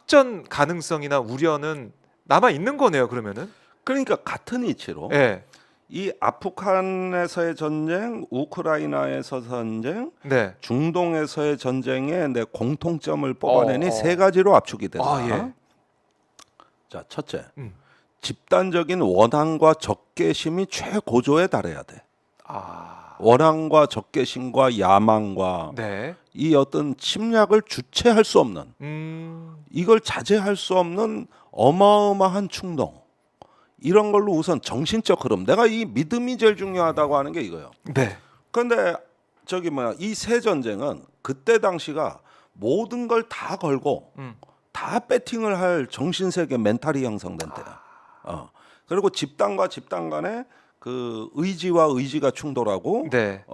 확전 가능성이나 우려는 남아 있는 거네요. 그러면은. 그러니까 같은 이치로 예. 이 아프간에서의 전쟁, 우크라이나에서 전쟁, 네. 중동에서의 전쟁의 내 공통점을 뽑아내니 어. 세 가지로 압축이 된다. 아, 예. 자, 첫째, 음. 집단적인 원한과 적개심이 최고조에 달해야 돼. 아. 원한과 적개심과 야망과 네. 이 어떤 침략을 주체할 수 없는, 이걸 자제할 수 없는 어마어마한 충동, 이런 걸로 우선 정신적 흐름, 내가 이 믿음이 제일 중요하다고 하는 게 이거예요. 네. 그런데 저기 뭐야, 이 세 전쟁은 그때 당시가 모든 걸 다 걸고 다 배팅을 할 정신세계 멘탈이 형성된 때야. 그리고 집단과 집단 간에 그 의지와 의지가 충돌하고, 네.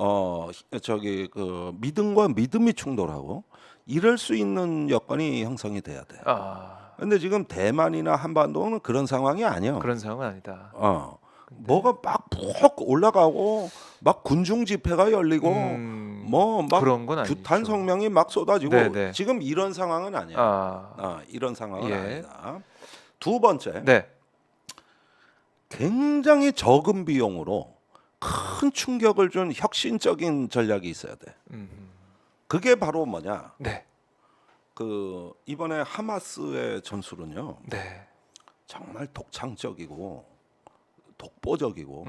저기 그 믿음과 믿음이 충돌하고, 이럴 수 있는 여건이 형성이 돼야 돼. 아. 근데 지금 대만이나 한반도는 그런 상황이 아니야. 그런 상황은 아니다. 뭐가 막 푹 올라가고 막 군중 집회가 열리고 뭐 막 그런 건 아니죠. 규탄 성명이 막 쏟아지고 네네. 지금 이런 상황은 아니야. 이런 상황은 예. 아니다. 두 번째, 네. 굉장히 적은 비용으로 큰 충격을 준 혁신적인 전략이 있어야 돼. 그게 바로 뭐냐? 네. 그 이번에 하마스의 전술은요, 네. 정말 독창적이고 독보적이고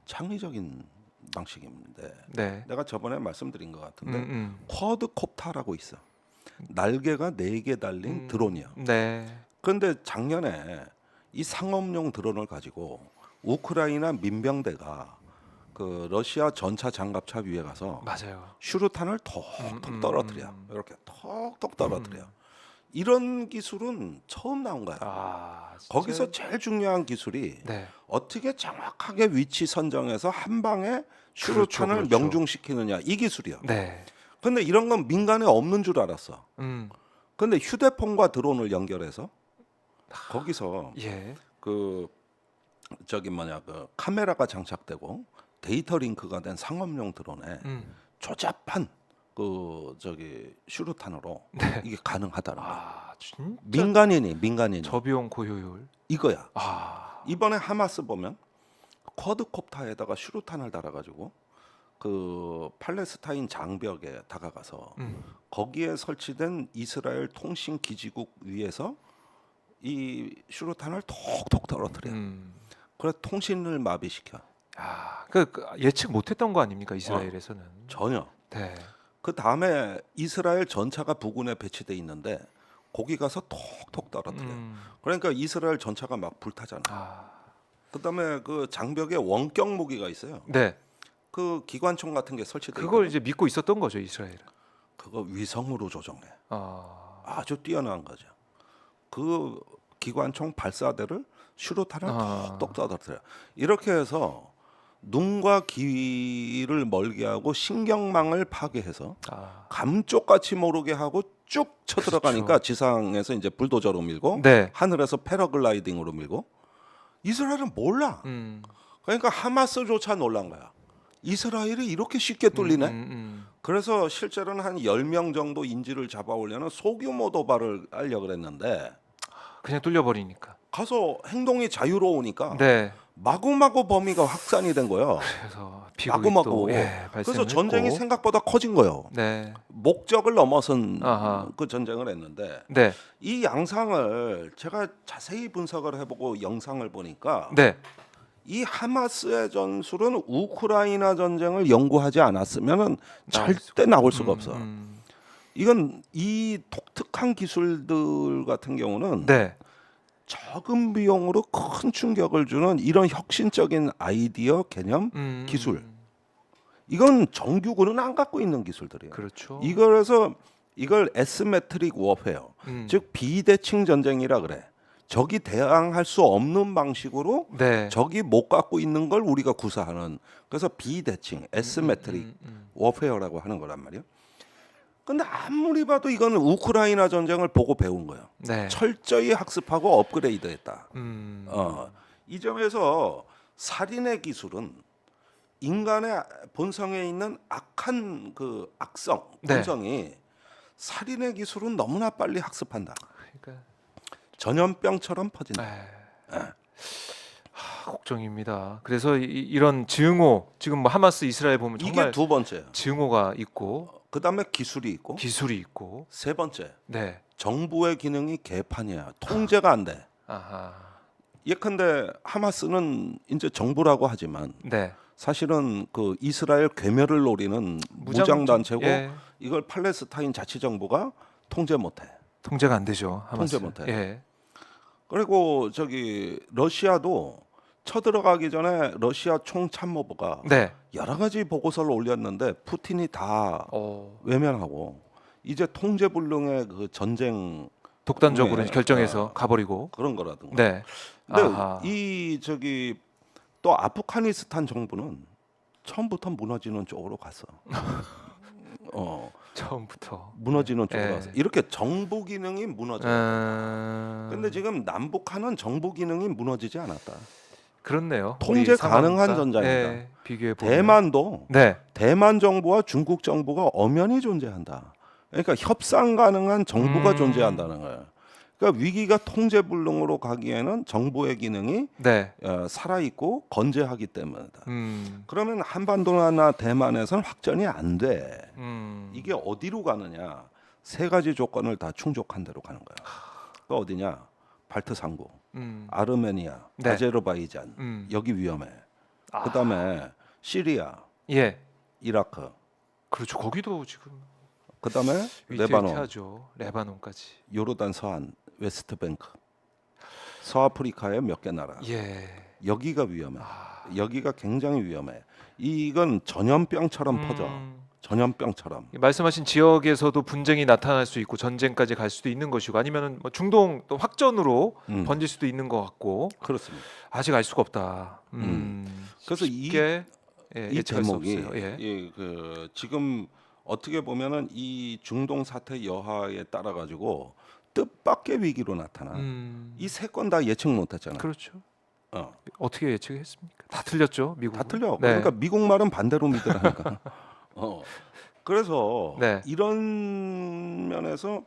창의적인 방식인데, 네. 내가 저번에 말씀드린 것 같은데 쿼드콥터라고 있어. 날개가 4개 달린 드론이야. 네. 그런데 작년에 이 상업용 드론을 가지고 우크라이나 민병대가 그 러시아 전차 장갑차 위에 가서 맞아요. 슈루탄을 톡톡 떨어뜨려. 이렇게 톡톡 떨어뜨려. 이런 기술은 처음 나온 거야. 아, 진짜. 거기서 제일 중요한 기술이 네. 어떻게 정확하게 위치 선정해서 한 방에 슈루탄을 그렇죠. 명중시키느냐, 이 기술이야. 네. 근데 이런 건 민간에 없는 줄 알았어. 근데 휴대폰과 드론을 연결해서 거기서 예. 그 저기 뭐냐, 그 카메라가 장착되고 데이터 링크가 된 상업용 드론에 조잡한 그 저기 슈루탄으로 네. 이게 가능하다는 거야. 아, 진짜 민간인이 저비용 고효율. 이거야. 아. 이번에 하마스 보면 쿼드콥터에다가 슈루탄을 달아가지고 그 팔레스타인 장벽에 다가가서 거기에 설치된 이스라엘 통신 기지국 위에서 이 슈루탄을 톡톡 떨어뜨려. 그래 통신을 마비시켜. 아, 그 예측 못했던 거 아닙니까, 이스라엘에서는? 전혀. 네. 그 다음에 이스라엘 전차가 부근에 배치돼 있는데 거기 가서 톡톡 떨어뜨려. 그러니까 이스라엘 전차가 막 불타잖아. 아. 그다음에 그 장벽에 원격 무기가 있어요. 네. 그 기관총 같은 게 설치돼 그걸 있거든. 이제 믿고 있었던 거죠, 이스라엘은. 그거 위성으로 조종해. 아. 아주 뛰어난 거죠. 그 기관총 발사대를 슈루탄을 톡톡 떨어뜨려. 이렇게 해서 눈과 귀를 멀게 하고 신경망을 파괴해서 감쪽같이 모르게 하고 쭉 쳐들어가니까 그렇죠. 지상에서 이제 불도저로 밀고 네. 하늘에서 패러글라이딩으로 밀고. 이스라엘은 몰라. 그러니까 하마스조차 놀란 거야. 이스라엘이 이렇게 쉽게 뚫리네. 그래서 실제로는 한 10명 정도 인질을 잡아오려는 소규모 도발을 하려고 그랬는데 그냥 뚫려버리니까. 가서 행동이 자유로우니까 네. 마구마구 범위가 확산이 된 거예요. 그래서 비극이 마구마구. 또 그래서 발생을 전쟁이 했고. 생각보다 커진 거예요. 네. 목적을 넘어선 아하. 그 전쟁을 했는데 네. 이 양상을 제가 자세히 분석을 해보고 영상을 보니까 네. 이 하마스의 전술은 우크라이나 전쟁을 연구하지 않았으면 절대 나올 수가 없어. 이건 이 독특한 기술들 같은 경우는 네. 적은 비용으로 큰 충격을 주는 이런 혁신적인 아이디어, 개념, 기술. 이건 정규군은 안 갖고 있는 기술들이에요. 그렇죠. 이거라서 이걸 에스메트릭 워페어, 즉 비대칭 전쟁이라 그래. 적이 대항할 수 없는 방식으로 네. 적이 못 갖고 있는 걸 우리가 구사하는, 그래서 비대칭, 에스메트릭 워페어라고 하는 거란 말이에요. 근데 아무리 봐도 이거는 우크라이나 전쟁을 보고 배운 거예요. 네. 철저히 학습하고 업그레이드했다. 이 점에서 살인의 기술은 인간의 본성에 있는 악한 그 악성 네. 본성이 살인의 기술은 너무나 빨리 학습한다. 그러니까 전염병처럼 퍼진다. 에. 걱정입니다. 그래서 이런 증오 지금 뭐 하마스 이스라엘 보면 이게 정말 두 번째. 증오가 있고 그다음에 기술이 있고 기술이 있고 세 번째 네. 정부의 기능이 개판이야. 통제가 안 돼. 아하. 예컨대 하마스는 이제 정부라고 하지만 네. 사실은 그 이스라엘 괴멸을 노리는 무장 단체고 예. 이걸 팔레스타인 자치정부가 통제 못해. 통제가 안 되죠. 하마스. 통제 못해. 예. 그리고 저기 러시아도 쳐들어가기 전에 러시아 총참모부가 네. 여러 가지 보고서를 올렸는데 푸틴이 다 어. 외면하고 이제 통제불능의 그 전쟁 독단적으로 네. 결정해서 가버리고. 그런 거라든가. 네. 근데 아하. 이 저기 또 아프가니스탄 정부는 처음부터 무너지는 쪽으로 갔어. 처음부터. 무너지는 쪽으로 예. 갔어. 이렇게 정부 기능이 무너져. 근데 지금 남북한은 정부 기능이 무너지지 않았다. 그렇네요. 통제 우리 가능한 상황과, 전장이다. 예, 비교해 보면. 대만도 네. 대만 정부와 중국 정부가 엄연히 존재한다. 그러니까 협상 가능한 정부가 존재한다는 거예요. 그러니까 위기가 통제 불능으로 가기에는 정부의 기능이 네. 살아 있고 건재하기 때문이다. 음. 그러면 한반도나 대만에서는 확전이 안 돼. 이게 이게 어디로 가느냐? 세 가지 조건을 다 충족한 대로 가는 거야. 그 어디냐? 발트 상부, 아르메니아, 네. 아제르바이잔 여기 위험해. 그다음에 시리아, 예. 이라크, 그렇죠. 거기도 지금 그다음에 레바논, 위태위태하죠. 레바논까지. 요르단 서안, 웨스트뱅크, 서아프리카의 몇 개 나라. 예. 여기가 위험해. 여기가 굉장히 위험해. 이건 전염병처럼 퍼져. 전염병처럼. 말씀하신 지역에서도 분쟁이 나타날 수 있고 전쟁까지 갈 수도 있는 것이고 아니면은 뭐 중동 또 확전으로 번질 수도 있는 것 같고 그렇습니다. 아직 알 수가 없다. 그래서 쉽게 예, 이 예측할 수 제목이 없어요. 예. 그 지금 어떻게 보면은 이 중동 사태 여하에 따라 가지고 뜻밖의 위기로 나타나. 이 세 건 다 예측 못했잖아. 그렇죠. 어. 어떻게 예측했습니까? 다 틀렸죠, 미국. 다 틀려. 네. 그러니까 미국 말은 반대로 믿으라니까. 그래서 네. 이런 면에서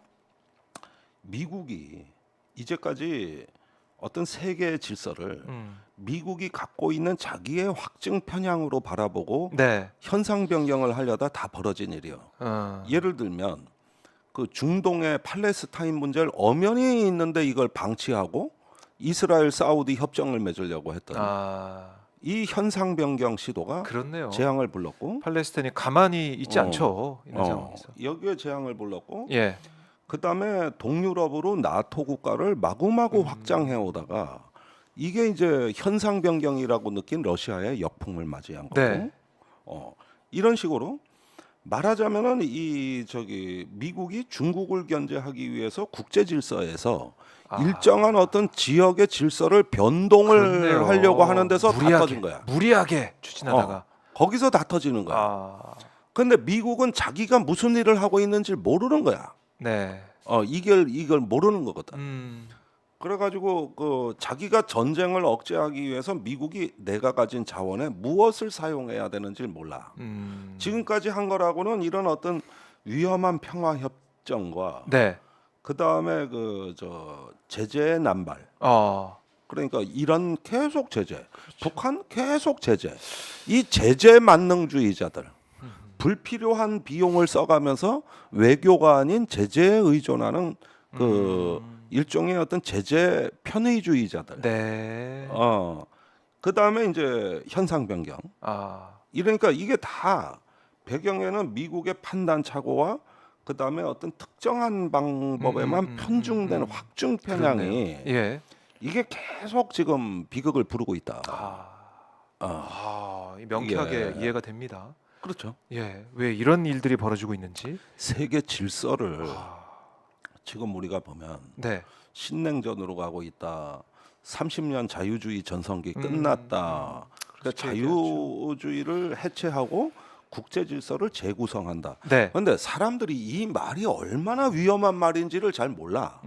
미국이 이제까지 어떤 세계의 질서를 미국이 갖고 있는 자기의 확증 편향으로 바라보고 네. 현상 변경을 하려다 다 벌어진 일이요. 예를 들면 그 중동의 팔레스타인 문제를 엄연히 있는데 이걸 방치하고 이스라엘 사우디 협정을 맺으려고 했던 이 현상 변경 시도가 그렇네요. 재앙을 불렀고 팔레스타인이 가만히 있지 않죠. 이런 상황에서. 여기에 재앙을 불렀고 예. 그다음에 동유럽으로 나토 국가를 마구마구 확장해 오다가 이게 이제 현상 변경이라고 느낀 러시아의 역풍을 맞이한 거고 네. 이런 식으로 말하자면은 이 저기 미국이 중국을 견제하기 위해서 국제 질서에서 일정한 어떤 지역의 질서를 변동을 그렇네요. 하려고 하는 데서 다 터진 거야. 무리하게 추진하다가 거기서 다 터지는 거야. 근데 미국은 자기가 무슨 일을 하고 있는지 모르는 거야. 네. 이걸 모르는 거거든. 그래가지고 그 자기가 전쟁을 억제하기 위해서 미국이 내가 가진 자원에 무엇을 사용해야 되는지 몰라. 지금까지 한 거라고는 이런 어떤 위험한 평화 협정과 네. 그 다음에 그 저 제재의 남발. 그러니까 이란 계속 제재, 북한 계속 제재. 이 제재 만능주의자들. 불필요한 비용을 써가면서 외교가 아닌 제재에 의존하는 그 일종의 어떤 제재 편의주의자들. 네. 그 다음에 이제 현상 변경. 이러니까 이게 다 배경에는 미국의 판단 착오와 그 다음에 어떤 특정한 방법에만 편중된 확증 편향이 예. 이게 계속 지금 비극을 부르고 있다. 명쾌하게 이해가 됩니다. 그렇죠. 예, 왜 이런 일들이 벌어지고 있는지. 세계 질서를 지금 우리가 보면 네. 신냉전으로 가고 있다. 30년 자유주의 전성기 끝났다. 그러니까 자유주의를 해체하고 국제 질서를 재구성한다. 네. 그런데 사람들이 이 말이 얼마나 위험한 말인지를 잘 몰라.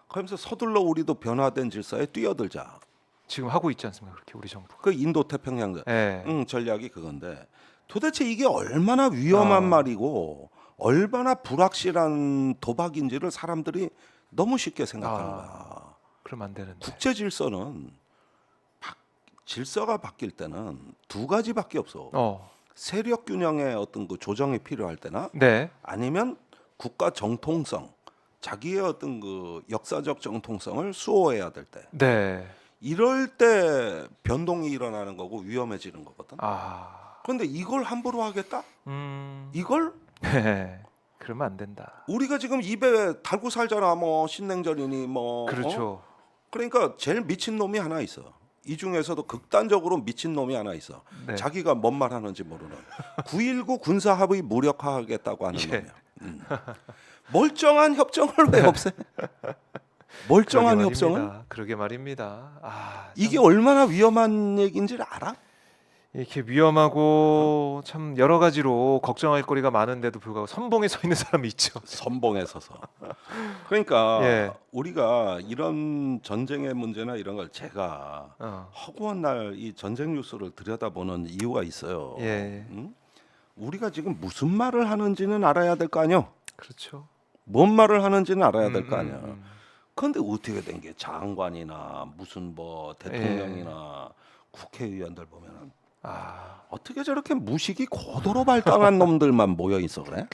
그러면서 서둘러 우리도 변화된 질서에 뛰어들자. 지금 하고 있지 않습니까? 그렇게 우리 정부가. 그 인도 태평양 네. 전략이 그건데 도대체 이게 얼마나 위험한 말이고 얼마나 불확실한 도박인지를 사람들이 너무 쉽게 생각하는 거야. 그럼 안 되는데. 국제 질서는 질서가 바뀔 때는 두 가지밖에 없어. 세력 균형의 어떤 그 조정이 필요할 때나 네. 아니면 국가 정통성, 자기의 어떤 그 역사적 정통성을 수호해야 될 때. 네. 이럴 때 변동이 일어나는 거고 위험해지는 거거든. 아. 그런데 이걸 함부로 하겠다? 음. 이걸 네. 그러면 안 된다. 우리가 지금 입에 달고 살잖아. 뭐 신냉전이니 뭐. 그렇죠. 그러니까 제일 미친 놈이 하나 있어. 이 중에서도 극단적으로 미친 놈이 하나 있어. 네. 자기가 뭔 말 하는지 모르는 9.19 군사합의 무력화하겠다고 하는 예. 놈이야. 멀쩡한 협정을 왜 없애? 멀쩡한 그러게 협정을? 말입니다. 그러게 말입니다. 아, 참 이게 얼마나 위험한 얘기인지를 알아? 이렇게 위험하고 참 여러 가지로 걱정할 거리가 많은데도 불구하고 선봉에 서 있는 사람이 있죠. 선봉에 서서. 그러니까 예. 우리가 이런 전쟁의 문제나 이런 걸 제가 어. 허구한 날 이 전쟁 뉴스를 들여다보는 이유가 있어요. 예. 응? 우리가 지금 무슨 말을 하는지는 알아야 될 거 아니야. 그렇죠. 뭔 말을 하는지는 알아야 될 거 아니야. 음. 그런데 어떻게 된 게 장관이나 무슨 뭐 대통령이나 국회의원들 보면은 아, 어떻게 저렇게 무식이 고도로 발달한 놈들만 모여 있어 그래?